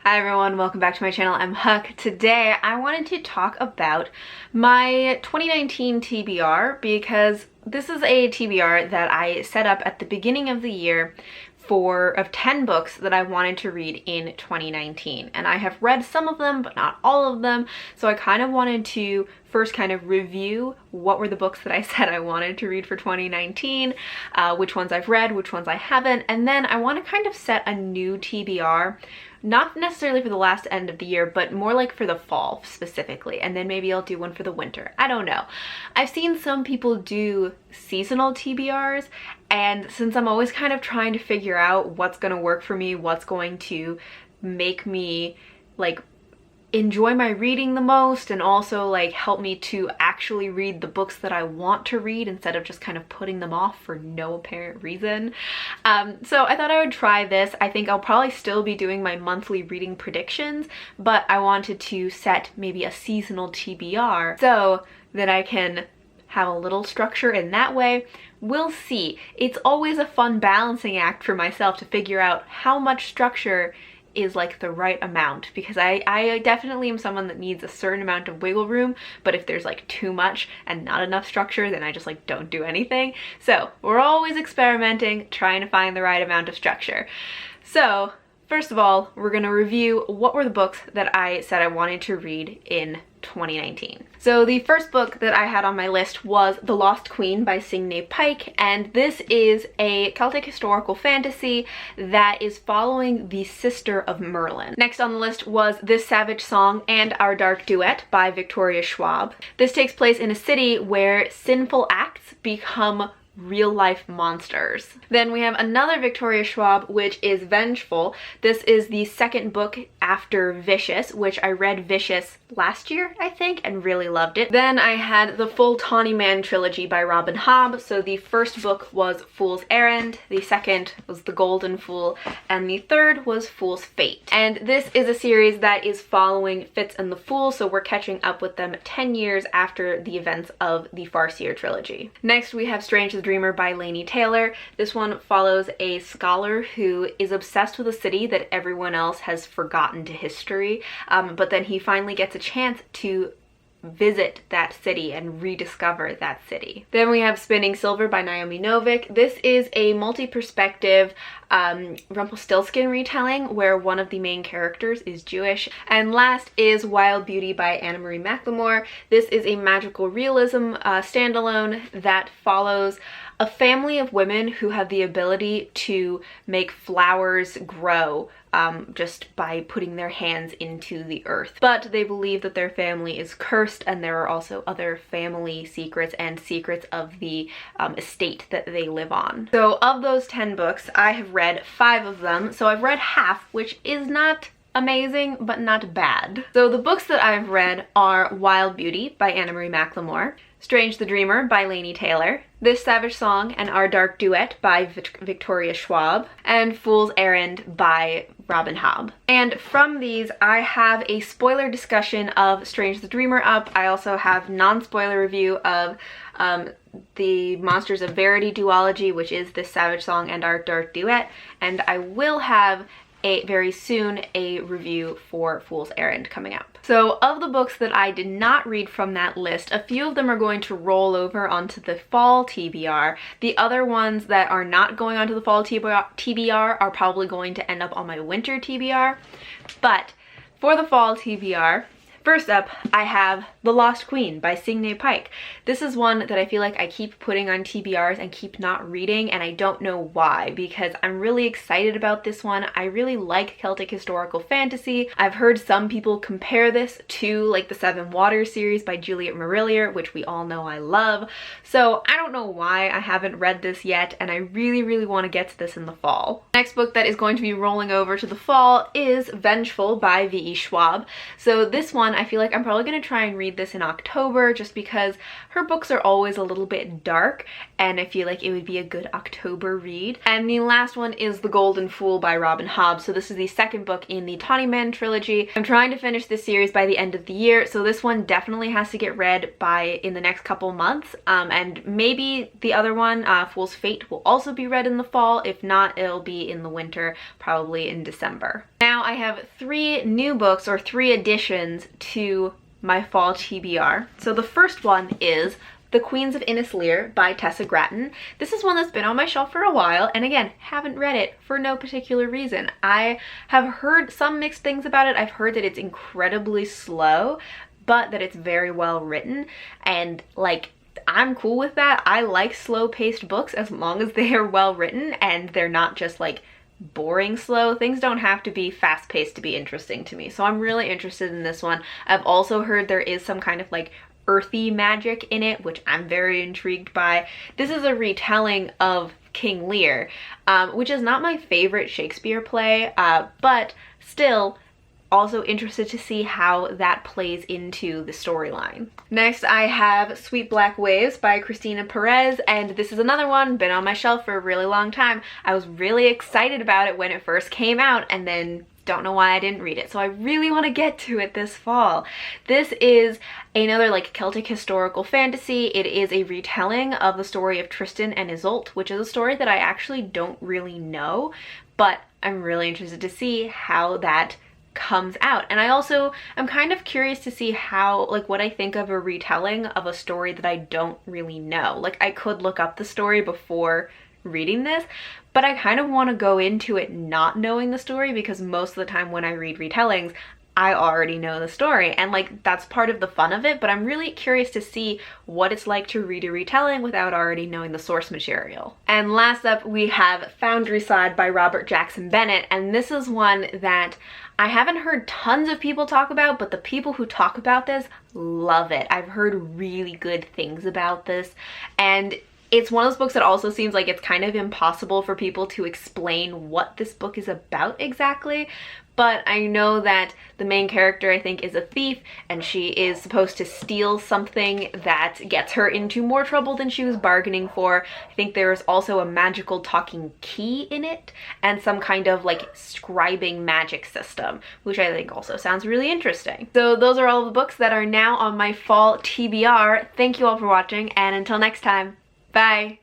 Hi everyone, welcome back to my channel. I'm Huck. Today I wanted to talk about my 2019 TBR because this is a TBR that I set up at the beginning of the year of 10 books that I wanted to read in 2019. And I have read some of them, but not all of them. So I kind of wanted to first kind of review what were the books that I said I wanted to read for 2019, which ones I've read, which ones I haven't. And then I want to kind of set a new TBR, not necessarily for the last end of the year, but more like for the fall specifically. And then maybe I'll do one for the winter. I don't know. I've seen some people do seasonal TBRs, and since I'm always kind of trying to figure out what's going to work for me, what's going to make me like enjoy my reading the most and also like help me to actually read the books that I want to read instead of just kind of putting them off for no apparent reason. So I thought I would try this. I think I'll probably still be doing my monthly reading predictions, but I wanted to set maybe a seasonal TBR so that I can have a little structure in that way. We'll see. It's always a fun balancing act for myself to figure out how much structure is like the right amount, because I definitely am someone that needs a certain amount of wiggle room, but if there's like too much and not enough structure, then I just like don't do anything. So we're always experimenting, trying to find the right amount of structure. So first of all, we're going to review what were the books that I said I wanted to read in 2019. So the first book that I had on my list was The Lost Queen by Signe Pike, and this is a Celtic historical fantasy that is following the sister of Merlin. Next on the list was This Savage Song and Our Dark Duet by Victoria Schwab. This takes place in a city where sinful acts become real-life monsters. Then we have another Victoria Schwab, which is Vengeful. This is the second book after Vicious, which I read Vicious last year, I think, and really loved it. Then I had the full Tawny Man trilogy by Robin Hobb. So the first book was Fool's Errand, the second was The Golden Fool, and the third was Fool's Fate. And this is a series that is following Fitz and the Fool, so we're catching up with them 10 years after the events of the Farseer trilogy. Next we have Strange the Dreamer by Laini Taylor. This one follows a scholar who is obsessed with a city that everyone else has forgotten to history, but then he finally gets a chance to visit that city and rediscover that city. Then we have Spinning Silver by Naomi Novik. This is a multi-perspective Rumpelstiltskin retelling where one of the main characters is Jewish. And last is Wild Beauty by Anna Marie McLemore. This is a magical realism standalone that follows a family of women who have the ability to make flowers grow just by putting their hands into the earth. But they believe that their family is cursed, and there are also other family secrets and secrets of the estate that they live on. So of those 10 books, I have read 5 of them. So I've read half, which is not amazing, but not bad. So the books that I've read are Wild Beauty by Anna Marie McLemore, Strange the Dreamer by Laini Taylor, This Savage Song and Our Dark Duet by Victoria Schwab, and Fool's Errand by Robin Hobb. And from these, I have a spoiler discussion of Strange the Dreamer up. I also have non-spoiler review of the Monsters of Verity duology, which is This Savage Song and Our Dark Duet, and I will have very soon a review for Fool's Errand coming up. So of the books that I did not read from that list, a few of them are going to roll over onto the fall TBR. The other ones that are not going onto the fall TBR are probably going to end up on my winter TBR. But for the fall TBR, first up, I have The Lost Queen by Signe Pike. This is one that I feel like I keep putting on TBRs and keep not reading, and I don't know why, because I'm really excited about this one. I really like Celtic historical fantasy. I've heard some people compare this to like the Seven Waters series by Juliet Marillier, which we all know I love. So I don't know why I haven't read this yet, and I really want to get to this in the fall. Next book that is going to be rolling over to the fall is Vengeful by V.E. Schwab. So this one one. I feel like I'm probably going to try and read this in October just because her books are always a little bit dark and I feel like it would be a good October read. And the last one is The Golden Fool by Robin Hobb. So this is the second book in the Tawny Man trilogy. I'm trying to finish this series by the end of the year, so this one definitely has to get read in the next couple months. And maybe the other one, Fool's Fate, will also be read in the fall. If not, it'll be in the winter, probably in December. Now I have 3 new books, or 3 additions to my fall TBR. So the first one is The Queens of Innisleer by Tessa Gratton. This is one that's been on my shelf for a while, and again, haven't read it for no particular reason. I have heard some mixed things about it. I've heard that it's incredibly slow, but that it's very well written, and like, I'm cool with that. I like slow-paced books as long as they are well written and they're not just like boring slow. Things don't have to be fast-paced to be interesting to me, so I'm really interested in this one. I've also heard there is some kind of like earthy magic in it, which I'm very intrigued by. This is a retelling of King Lear, which is not my favorite Shakespeare play, but still also interested to see how that plays into the storyline. Next, I have Sweet Black Waves by Christina Perez, and this is another one, been on my shelf for a really long time. I was really excited about it when it first came out, and then don't know why I didn't read it, so I really want to get to it this fall. This is another like Celtic historical fantasy. It is a retelling of the story of Tristan and Isolde, which is a story that I actually don't really know, but I'm really interested to see how that comes out. And I also am kind of curious to see how, like, what I think of a retelling of a story that I don't really know. Like, I could look up the story before reading this, but I kind of want to go into it not knowing the story, because most of the time when I read retellings, I already know the story, and like, that's part of the fun of it, but I'm really curious to see what it's like to read a retelling without already knowing the source material. And last up, we have Foundryside by Robert Jackson Bennett, and this is one that I haven't heard tons of people talk about, but the people who talk about this love it. I've heard really good things about this, and it's one of those books that also seems like it's kind of impossible for people to explain what this book is about exactly. But I know that the main character, I think, is a thief, and she is supposed to steal something that gets her into more trouble than she was bargaining for. I think there's also a magical talking key in it, and some kind of like scribing magic system, which I think also sounds really interesting. So those are all the books that are now on my fall TBR. Thank you all for watching, and until next time, bye!